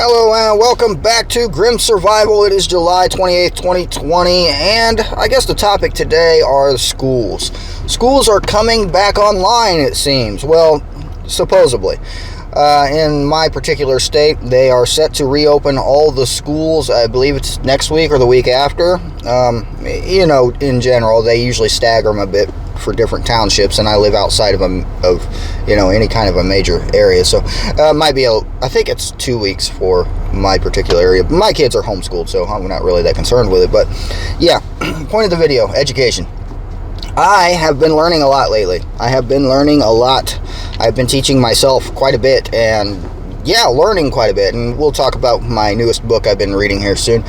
Hello and welcome back to Grim Survival. It is July 28th, 2020, and I guess the topic today are the schools. Schools are coming back online, it seems. Well, supposedly. In my particular state, they are set to reopen all the schools. I believe it's next week or the week after. In general, they usually stagger them a bit for different townships, and I live outside of any kind of a major area, so might be I think it's 2 weeks for my particular area. My kids are homeschooled, so I'm not really that concerned with it. But yeah, point of the video: education. I have been learning a lot lately. I've been teaching myself quite a bit, and learning quite a bit, and we'll talk about my newest book I've been reading here soon.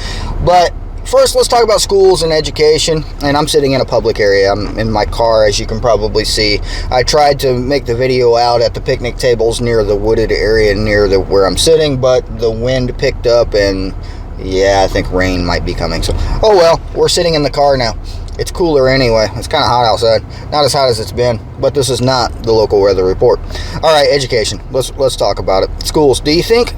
But first, let's talk about schools and education. And I'm sitting in a public area. I'm in my car, as you can probably see. I tried to make the video out at the picnic tables near the wooded area near where I'm sitting, but the wind picked up, and I think rain might be coming. So, oh well, we're sitting in the car now. It's cooler anyway. It's kind of hot outside. Not as hot as it's been, but this is not the local weather report. All right, education. Let's talk about it. Schools. Do you think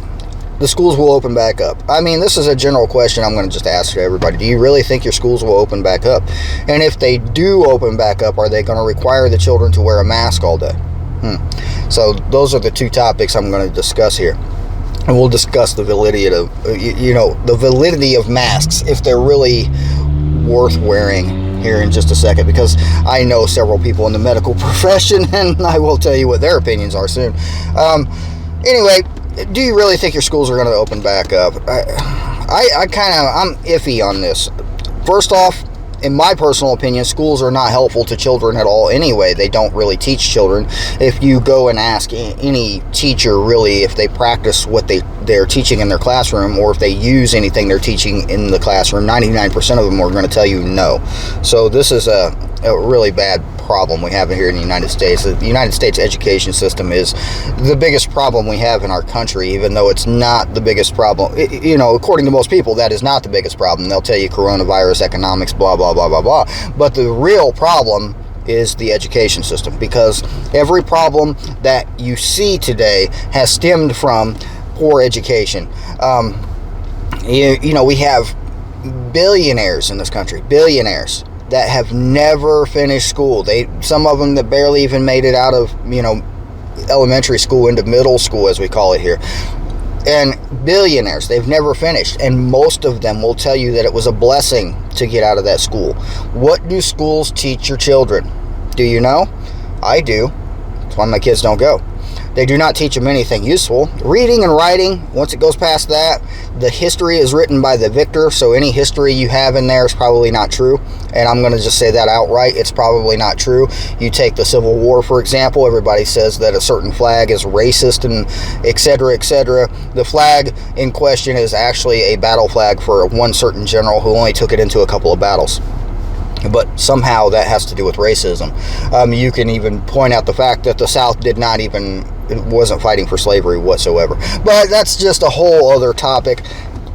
the schools will open back up? I mean, this is a general question I'm going to just ask everybody. Do you really think your schools will open back up? And if they do open back up, are they going to require the children to wear a mask all day? So those are the two topics I'm going to discuss here. And we'll discuss the validity of masks, if they're really worth wearing, here in just a second, because I know several people in the medical profession, and I will tell you what their opinions are soon. Anyway, do you really think your schools are going to open back up? I'm iffy on this. First off, in my personal opinion, schools are not helpful to children at all anyway. They don't really teach children. If you go and ask any teacher, really, if they practice what they're teaching in their classroom, or if they use anything they're teaching in the classroom, 99% of them are going to tell you no. So this is a really bad problem we have here in the United States. The United States education system is the biggest problem we have in our country, even though it's not the biggest problem. According to most people, that is not the biggest problem. They'll tell you coronavirus, economics, blah, blah, blah, blah, blah. But the real problem is the education system, because every problem that you see today has stemmed from poor education. We have billionaires in this country, billionaires that have never finished school. Some of them that barely even made it out of, elementary school into middle school, as we call it here. And billionaires, they've never finished. And most of them will tell you that it was a blessing to get out of that school. What do schools teach your children? Do you know? I do. That's why my kids don't go. They do not teach them anything useful. Reading and writing, once it goes past that, the history is written by the victor, so any history you have in there is probably not true. And I'm going to just say that outright. It's probably not true. You take the Civil War, for example. Everybody says that a certain flag is racist and et cetera, et cetera. The flag in question is actually a battle flag for one certain general who only took it into a couple of battles. But somehow that has to do with racism. You can even point out the fact that the South wasn't fighting for slavery whatsoever. But that's just a whole other topic.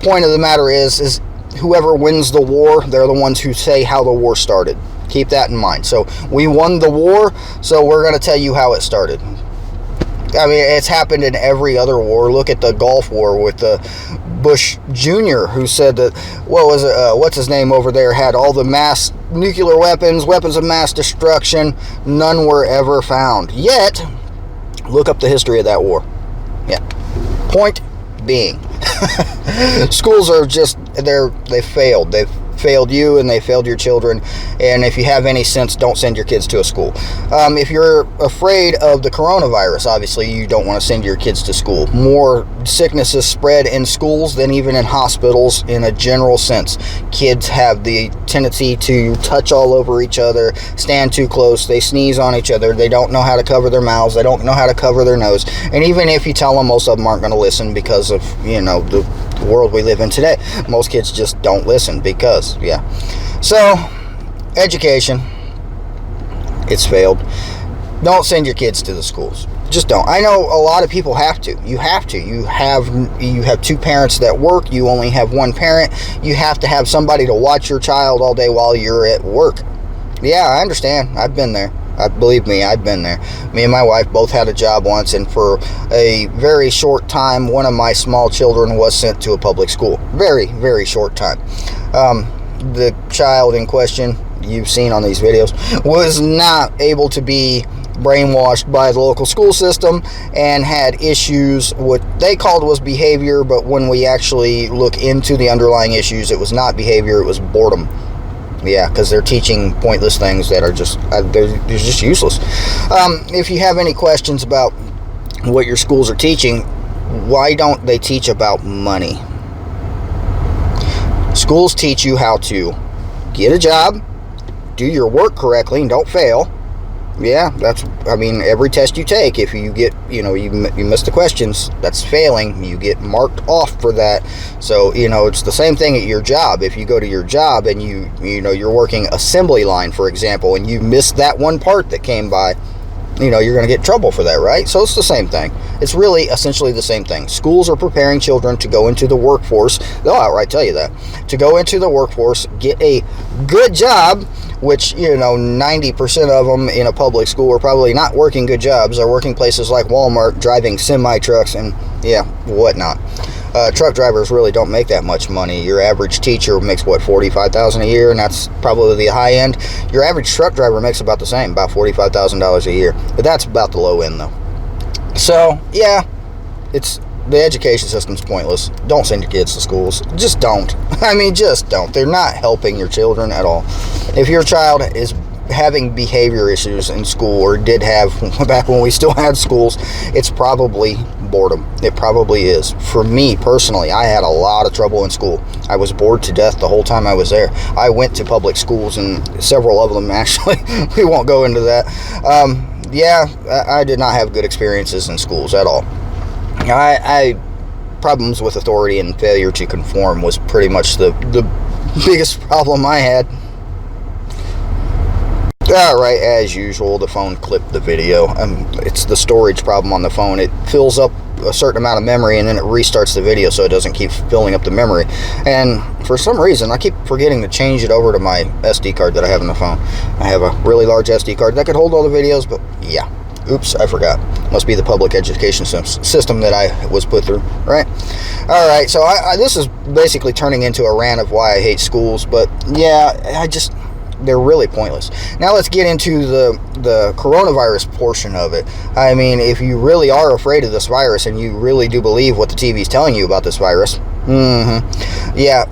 Point of the matter is whoever wins the war, they're the ones who say how the war started. Keep that in mind. So we won the war, so we're going to tell you how it started. I mean, it's happened in every other war. Look at the Gulf War with Bush Jr., who said that, what's his name over there, had all the mass nuclear weapons of mass destruction. None were ever found. Yet, look up the history of that war. Yeah. Point being, schools are they failed. They've failed you, and they failed your children. And if you have any sense, don't send your kids to a school. If you're afraid of the coronavirus, obviously you don't want to send your kids to school. More sicknesses spread in schools than even in hospitals in a general sense. Kids have the tendency to touch all over each other, stand too close, they sneeze on each other, they don't know how to cover their mouths, they don't know how to cover their nose. And even if you tell them, most of them aren't going to listen because of, the world we live in today. Most kids just don't listen because, So, education, it's failed. Don't send your kids to the schools. Just don't. I know a lot of people have to. You have to. You have two parents that work. You only have one parent. You have to have somebody to watch your child all day while you're at work. Yeah, I understand. I've been there. Believe me, I've been there. Me and my wife both had a job once, and for a very short time, one of my small children was sent to a public school. Very, very short time. The child in question, you've seen on these videos, was not able to be brainwashed by the local school system and had issues. What they called was behavior, but when we actually look into the underlying issues, it was not behavior, it was boredom. Yeah, because they're teaching pointless things that are just they're just useless. If you have any questions about what your schools are teaching, why don't they teach about money? Schools teach you how to get a job, do your work correctly, and don't fail. Yeah, every test you take, if you get, you miss the questions, that's failing. You get marked off for that. So, it's the same thing at your job. If you go to your job and you're working assembly line, for example, and you miss that one part that came by, you're going to get in trouble for that, right? So it's the same thing. It's really essentially the same thing. Schools are preparing children to go into the workforce. They'll outright tell you that. To go into the workforce, get a good job, which, 90% of them in a public school are probably not working good jobs. They're working places like Walmart, driving semi-trucks and, whatnot. Truck drivers really don't make that much money. Your average teacher makes, $45,000 a year, and that's probably the high end. Your average truck driver makes about the same, about $45,000 a year. But that's about the low end, though. So, the education system's pointless. Don't send your kids to schools. Just don't. Just don't. They're not helping your children at all. If your child is having behavior issues in school, or did have back when we still had schools, it's probably boredom. It probably is. For me personally, I had a lot of trouble in school. I was bored to death the whole time I was there. I went to public schools, and several of them actually. We won't go into that. I did not have good experiences in schools at all. I problems with authority and failure to conform was pretty much the biggest problem I had. Alright, as usual, the phone clipped the video. It's the storage problem on the phone. It fills up a certain amount of memory, and then it restarts the video so it doesn't keep filling up the memory. And for some reason, I keep forgetting to change it over to my SD card that I have in the phone. I have a really large SD card that could hold all the videos, but yeah. Oops, I forgot. Must be the public education system that I was put through, right? Alright, so this is basically turning into a rant of why I hate schools, but yeah, they're really pointless. Now let's get into the coronavirus portion of it. If you really are afraid of this virus, and you really do believe what the TV is telling you about this virus, yeah.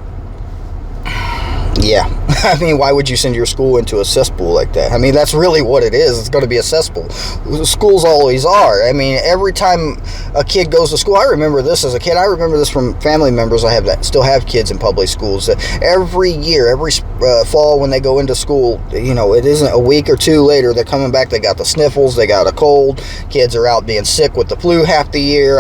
Why would you send your school into a cesspool like that? That's really what it is. It's going to be a cesspool. Schools always are. Every time a kid goes to school, I remember this as a kid. I remember this from family members I have that still have kids in public schools. Every year, every fall when they go into school, it isn't a week or two later, they're coming back, they got the sniffles, they got a cold, kids are out being sick with the flu half the year.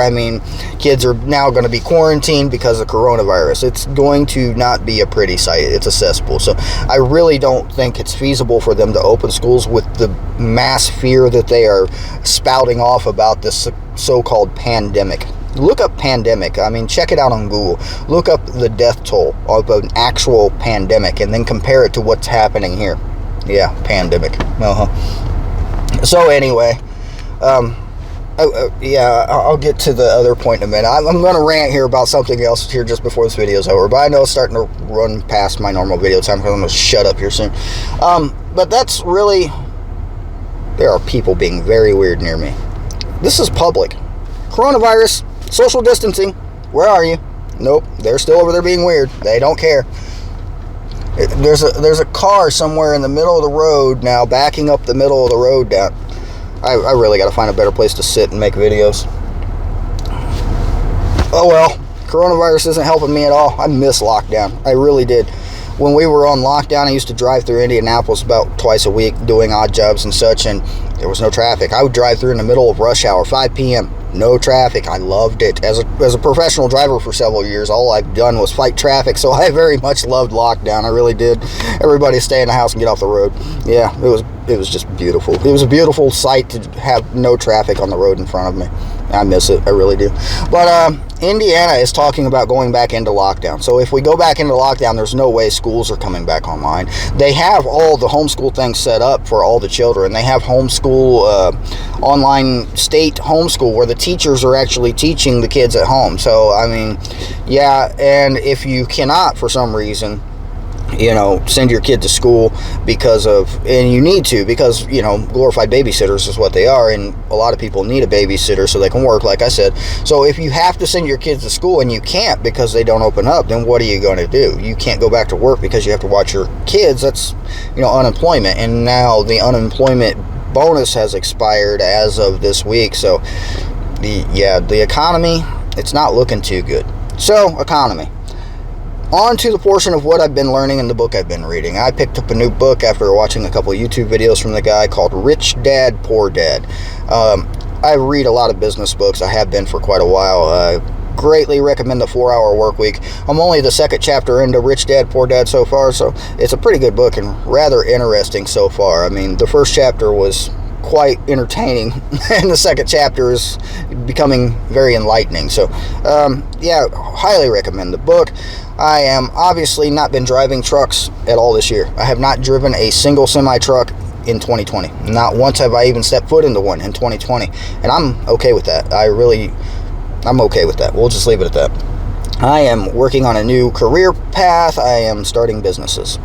Kids are now going to be quarantined because of coronavirus. It's going to not be a pretty sight. It's a cesspool. So I really don't think it's feasible for them to open schools with the mass fear that they are spouting off about this so-called pandemic. Look up pandemic. Check it out on Google. Look up the death toll of an actual pandemic and then compare it to what's happening here. Yeah, pandemic. So anyway, I'll get to the other point in a minute. I'm going to rant here about something else here just before this video is over, but I know it's starting to run past my normal video time because I'm going to shut up here soon. But that's really... There are people being very weird near me. This is public. Coronavirus, social distancing, where are you? Nope, they're still over there being weird. They don't care. There's a car somewhere in the middle of the road now, backing up the middle of the road down. I really got to find a better place to sit and make videos. Oh well, coronavirus isn't helping me at all. I miss lockdown. I really did. When we were on lockdown, I used to drive through Indianapolis about twice a week doing odd jobs and such, and there was no traffic. I would drive through in the middle of rush hour, 5 p.m., no traffic. I loved it. As a professional driver for several years, all I've done was fight traffic, so I very much loved lockdown. I really did. Everybody stay in the house and get off the road. Yeah, it was just beautiful. It was a beautiful sight to have no traffic on the road in front of me. I miss it. I really do. But Indiana is talking about going back into lockdown. So if we go back into lockdown, there's no way schools are coming back online. They have all the homeschool things set up for all the children. They have homeschool, online state homeschool, where the teachers are actually teaching the kids at home. So, I mean, yeah, and if you cannot, for some reason, send your kid to school and you need to, because, glorified babysitters is what they are, and a lot of people need a babysitter so they can work, like I said. So if you have to send your kids to school and you can't because they don't open up, then what are you going to do? You can't go back to work because you have to watch your kids. That's, unemployment. And now the unemployment bonus has expired as of this week. So the economy, it's not looking too good. So, economy. On to the portion of what I've been learning in the book I've been reading. I picked up a new book after watching a couple of YouTube videos from the guy called Rich Dad, Poor Dad. I read a lot of business books. I have been for quite a while. I greatly recommend the 4-Hour Workweek. I'm only the second chapter into Rich Dad, Poor Dad so far, so it's a pretty good book and rather interesting so far. I mean, the first chapter was quite entertaining, and the second chapter is becoming very enlightening. So, highly recommend the book. I am obviously not been driving trucks at all this year. I have not driven a single semi-truck in 2020. Not once have I even stepped foot into one in 2020. And I'm okay with that. I'm okay with that. We'll just leave it at that. I am working on a new career path. I am starting businesses.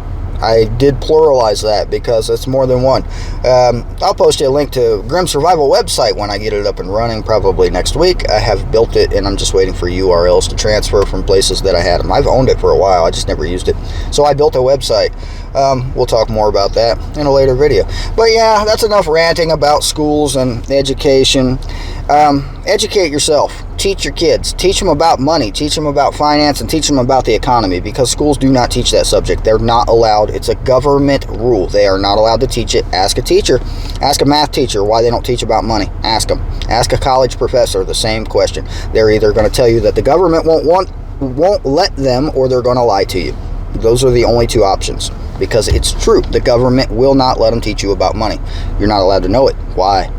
I did pluralize that because it's more than one. I'll post you a link to Grim Survival website when I get it up and running, probably next week. I have built it, and I'm just waiting for URLs to transfer from places that I had them. I've owned it for a while. I just never used it. So I built a website. We'll talk more about that in a later video. But yeah, that's enough ranting about schools and education. Educate yourself. Teach your kids. Teach them about money. Teach them about finance, and teach them about the economy, because schools do not teach that subject. They're not allowed. It's a government rule. They are not allowed to teach it. Ask a teacher. Ask a math teacher why they don't teach about money. Ask them. Ask a college professor the same question. They're either going to tell you that the government won't let them, or they're going to lie to you. Those are the only two options, because it's true. The government will not let them teach you about money. You're not allowed to know it. Why?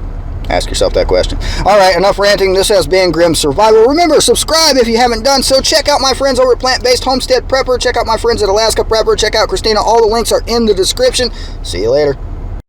Ask yourself that question. All right, enough ranting. This has been Grim Survival. Remember, subscribe if you haven't done so. Check out my friends over at Plant-Based Homestead Prepper. Check out my friends at Alaska Prepper. Check out Christina. All the links are in the description. See you later.